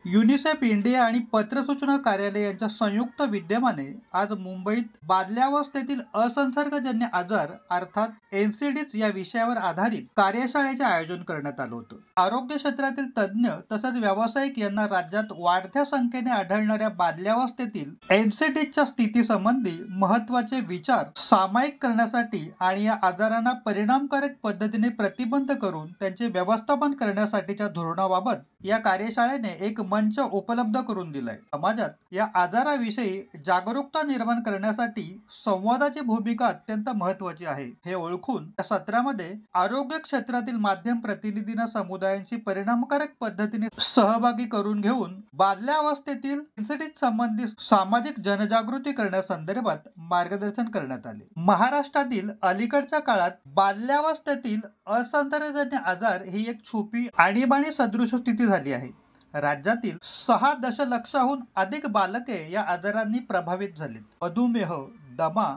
UNICEF India आणि पत्र सूचना कार्यालय यांच्या संयुक्त विद्यमाने आज मुंबईत बाल्यावस्थेतील असंसर्गजन्य आजार अर्थात एनसीडीज या विषयावर आधारित कार्यशाळेचे आयोजन करण्यात आलं होतं। आरोग्य क्षेत्रातील तज्ज्ञ तसंच व्यावसायिक यांना राज्यात वाढत्या संख्येने आढळणाऱ्या बाल्यावस्थेतील एनसीडीजच्या स्थितीसंबंधी महत्त्वाचे विचार सामायिक करण्यासाठी आणि या आजारांना परिणामकारक पद्धतीने प्रतिबंध करून त्यांचे व्यवस्थापन करण्यासाठीच्या धोरणाबाबत या कार्यशाळेने एक मंच उपलब्ध करून दिलाय। समाजात या आजाराविषयी जागरूकता निर्माण करण्यासाठी संवादाची भूमिका अत्यंत महत्त्वाची आहे हे ओळखून या सत्रामध्ये आरोग्य क्षेत्रातील माध्यम प्रतिनिधींना समुदायांशी परिणामकारक पद्धतीने सहभागी करून घेऊन बाल्यावस्थेतील एनसीडीज संबंधित सामाजिक जनजागृती करण्यासंदर्भात मार्गदर्शन करण्यात आले। महाराष्ट्रातील अलीकडच्या काळात बाल्यावस्थेतील असंसर्गजन्य आजार ही एक छुपी आणीबाणी सदृश स्थिती झाली आहे। राज्यातील 6 दशलक्षाहून अधिक बालके या आजारांनी प्रभावित झालीत। मधुमेह, दमा,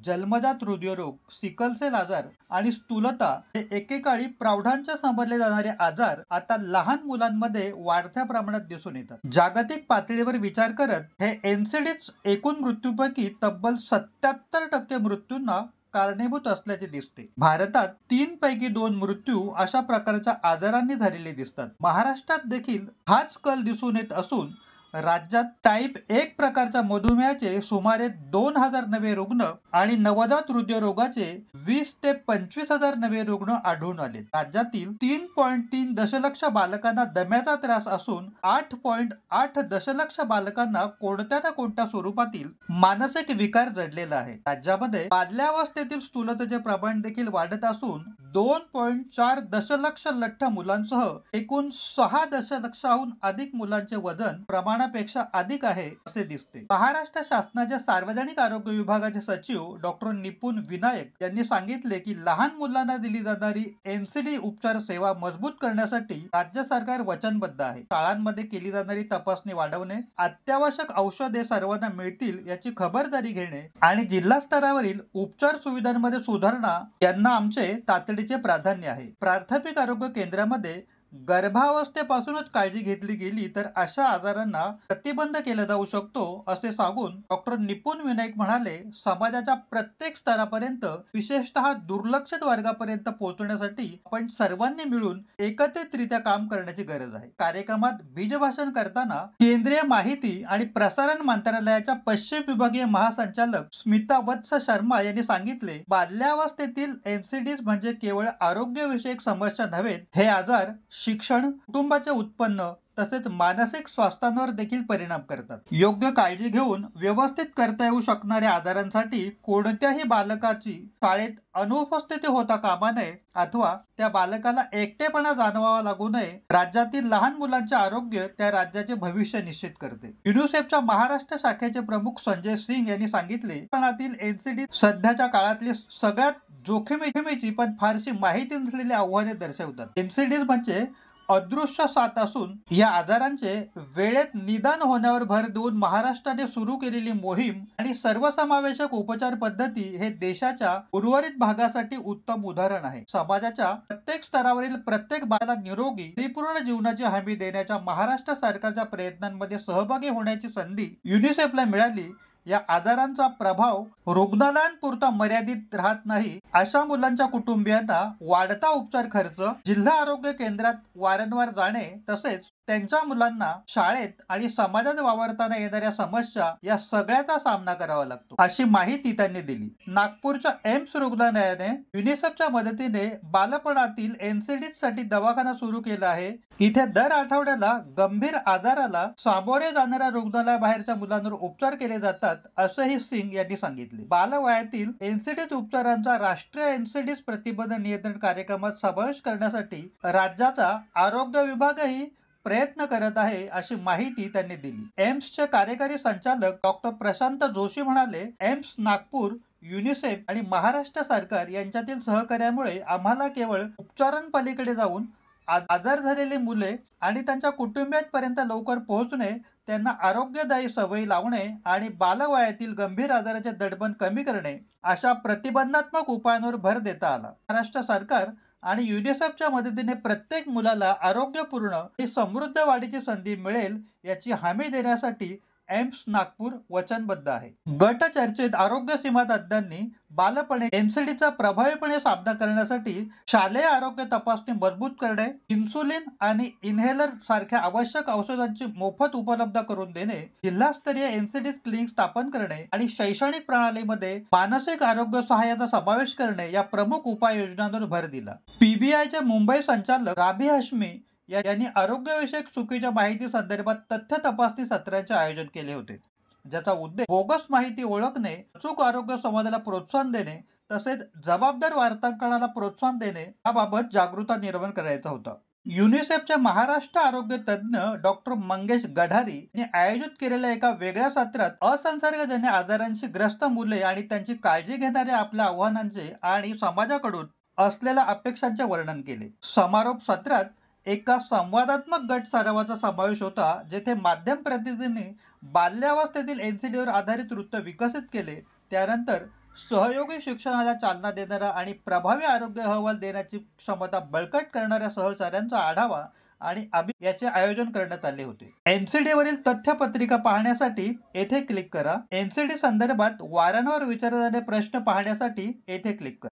जन्मजात हृदयरोग, सिकलसेल आजार आणि स्थूलता हे एकेकाळी प्रौढांच्या समजले जाणारे आजार आता लहान मुलांमध्ये वाढत्या प्रमाणात दिसून येतात। जागतिक पातळीवर विचार करत हे एनसीडीज एकूण मृत्यूपैकी तब्बल 77% मृत्यूंना कारणीभूत असल्याचे दिसते। भारतात 3 पैकी 2 मृत्यू अशा प्रकारच्या आजारांनी झालेले दिसतात। महाराष्ट्रात देखील हाच कल दिसून येत असून राज्यात टाईप 1 प्रकारच्या मधुमेहाचे सुमारे 2000 नवे रुग्ण आणि नवजात हृदयरोगाचे 20 ते 25,000 नवे रुग्ण आढळून आले। राज्यातील 3.3 दशलक्ष बालकांना दम्याचा त्रास असून 8.8 दशलक्ष बालकांना कोणत्या ना कोणत्या स्वरूपातील मानसिक विकार जडलेला आहे। राज्यामध्ये बाल्यावस्थेतील स्थूलतेचे प्रमाण देखील वाढत असून 2.4 दशलक्ष लठ्ठ मुलांसह एकूण 6 दशलक्षाहून अधिक मुलांचे वजन प्रमाणापेक्षा अधिक आहे असे दिसते। महाराष्ट्र शासनाच्या सार्वजनिक आरोग्य विभागाचे सचिव डॉक्टर निपुण विनायक यांनी सांगितले की लहान मुलांना दिली जाणारी एनसीडी उपचार सेवा मजबूत करण्यासाठी राज्य सरकार वचनबद्ध आहे। शाळांमध्ये केली जाणारी तपासणी वाढवणे, अत्यावश्यक औषधे सर्वांना मिळतील याची खबरदारी घेणे आणि जिल्हा स्तरावरील उपचार सुविधांमध्ये सुधारणा यांना आमचे तातडीचे प्राधान्य आहे। प्राथमिक आरोग्य केंद्रामध्ये गर्भावस्थेपासूनच काळजी घेतली गेली तर अशा आजारांना प्रतिबंध केला जाऊ शकतो असे सांगून डॉक्टर निपुण विनायक म्हणाले, समाजाच्या प्रत्येक स्तरापर्यंत विशेषतः दुर्लक्षित वर्गापर्यंत पोहोचण्यासाठी आपण सर्वांनी मिळून एकत्रितरित्या काम करण्याची गरज आहे। कार्यक्रमात बीजभाषण करताना केंद्रीय माहिती आणि प्रसारण मंत्रालयाच्या पश्चिम विभागीय महासंचालक स्मिता वत्स शर्मा यांनी सांगितले, बाल्यावस्थेतील एनसीडीज म्हणजे केवळ आरोग्यविषयक समस्या नव्हे, हे आजार शिक्षण, कुटुंबाचे उत्पन्न तसेच मानसिक स्वास्थ्यावर देखील परिणाम करतात। योग्य काळजी घेऊन व्यवस्थित करता येऊ शकणाऱ्या आजारांसाठी कोणत्याही बालकाची शाळेत अनुपस्थिती होता कामा नये अथवा त्या बालकाला एकटेपणा जाणवावा लागू नये। राज्यातील लहान मुलांचे आरोग्य त्या राज्याचे भविष्य निश्चित करते। युनिसेफच्या महाराष्ट्र शाखेचे प्रमुख संजय सिंग यांनी सांगितले, पणातील एनसीडी सध्याच्या काळातली सगळ्यात जोखमीची पण फारशी माहिती नसलेली आव्हाने दर्शवतात। एनसीडीज म्हणजे अदृश्य साथ असून या आजारांचे वेळेत निदान होण्यावर भर देऊन महाराष्ट्राने सुरू केलेली मोहीम आणि सर्वसमावेशक उपचार पद्धती हे देशाच्या उर्वरित भागासाठी उत्तम उदाहरण आहे। समाजाच्या प्रत्येक स्तरावरील प्रत्येक बाळाला निरोगी परिपूर्ण जीवनाची हमी देण्याच्या महाराष्ट्र सरकारच्या प्रयत्नांमध्ये सहभागी होण्याची संधी युनिसेफला मिळाली। या आजारांचा प्रभाव रुग्णालयांपुरता मर्यादित राहत नाही। अशा मुलांच्या कुटुंबियांना वाढता उपचार खर्च, जिल्हा आरोग्य केंद्रात वारंवार जाणे तसेच त्यांच्या मुलांना शाळेत आणि समाजात वावरताना येणाऱ्या समस्या या सगळ्याचा सामना करावा लागतो अशी माहिती त्यांनी दिली। नागपूरच्या एम्स रुग्णालयाने युनिसेफच्या मदतीने बालपणातील एनसीडीज साठी दवाखाना सुरू केला आहे। इथे दर आठवड्याला गंभीर आजाराला सामोरे जाणाऱ्या रुग्णालयाबाहेरच्या मुलांवर उपचार केले जातात असेही सिंग यांनी सांगितले। बालवयातील एनसीडीज उपचारांचा राष्ट्रीय एनसीडीज प्रतिबंध नियंत्रण कार्यक्रमात समावेश करण्यासाठी राज्याचा आरोग्य विभागही प्रयत्न करत आहे अशी माहिती त्यांनी दिली। एम्सचे कार्यकारी संचालक डॉक्टर प्रशांत जोशी म्हणाले, एम्स नागपूर, युनिसेफ आणि महाराष्ट्र सरकार यांच्यातील सहकार्यामुळे आम्हाला केवळ उपचारांपलीकडे जाऊन आजार झालेली मुले आणि त्यांच्या कुटुंबियांपर्यंत लवकर पोहोचणे, त्यांना आरोग्यदायी सवयी लावणे आणि बालवयातील गंभीर आजाराचे दडपण कमी करणे अशा प्रतिबंधात्मक उपायांवर भर देता आला। महाराष्ट्र सरकार आणि युनिसेफच्या मदतीने प्रत्येक मुलाला आरोग्यपूर्ण आणि समृद्ध वाढीची संधी मिळेल याची हमी देण्यासाठी एम्स नागपूर वचनबद्ध आहे. गट चर्चेत आरोग्य सीमा तज्ञांनी बालपणे एनसीडीचा प्रभावीपणे सामना करण्यासाठी शालेय आरोग्य तपासणी मजबूत करणे, इन्सुलिन आणि इन्हेलर सारख्या आवश्यक औषधांची मोफत उपलब्ध करून देणे, जिल्हास्तरीय एनसीडी क्लिनिक स्थापन करणे आणि शैक्षणिक प्रणालीमध्ये मानसिक आरोग्य सहाय्याचा समावेश करणे या प्रमुख उपाययोजनांवर भर दिला. पीबीआयचे मुंबई संचालक राबी हाशमी यांनी आरोग्यविषयक चुकीच्या माहिती संदर्भात तथ्य तपासणी सत्रांचे आयोजन केले होते, ज्याचा उद्देश बोगस माहिती ओळखणे, अचूक आरोग्य संवादाला प्रोत्साहन देणे तसेच जबाबदार वार्तांकनाला प्रोत्साहन देणे याबाबत जागरूकता निर्माण करायचा होता. युनिसेफचे महाराष्ट्र आरोग्य तज्ज्ञ डॉक्टर मंगेश गढारी यांनी आयोजित केलेल्या एका वेगळ्या सत्रात असंसर्गजन्य आजारांशी ग्रस्त मुले आणि त्यांची काळजी घेणाऱ्या आपल्या आव्हानांचे आणि समाजाकडून असलेल्या अपेक्षांचे वर्णन केले. समारोप सत्रात एका संवादात्मक गट सरावाचा समावेश होता, जेथे माध्यम प्रतिनिधींनी बाल्यावस्थेतील एनसीडीवर आधारित वृत्त विकसित केले. त्यानंतर सहयोगी शिक्षणाला चालना देणारा आणि प्रभावी आरोग्य अहवाल देण्याची क्षमता बळकट करणाऱ्या सहचार्यांचा आढावा आणि याचे आयोजन करण्यात आले होते. एनसीडीवरील तथ्यपत्रिका पाहण्यासाठी येथे क्लिक करा. एनसीडी संदर्भात वारंवार विचारले जाणारे प्रश्न पाहण्यासाठी येथे क्लिक करा.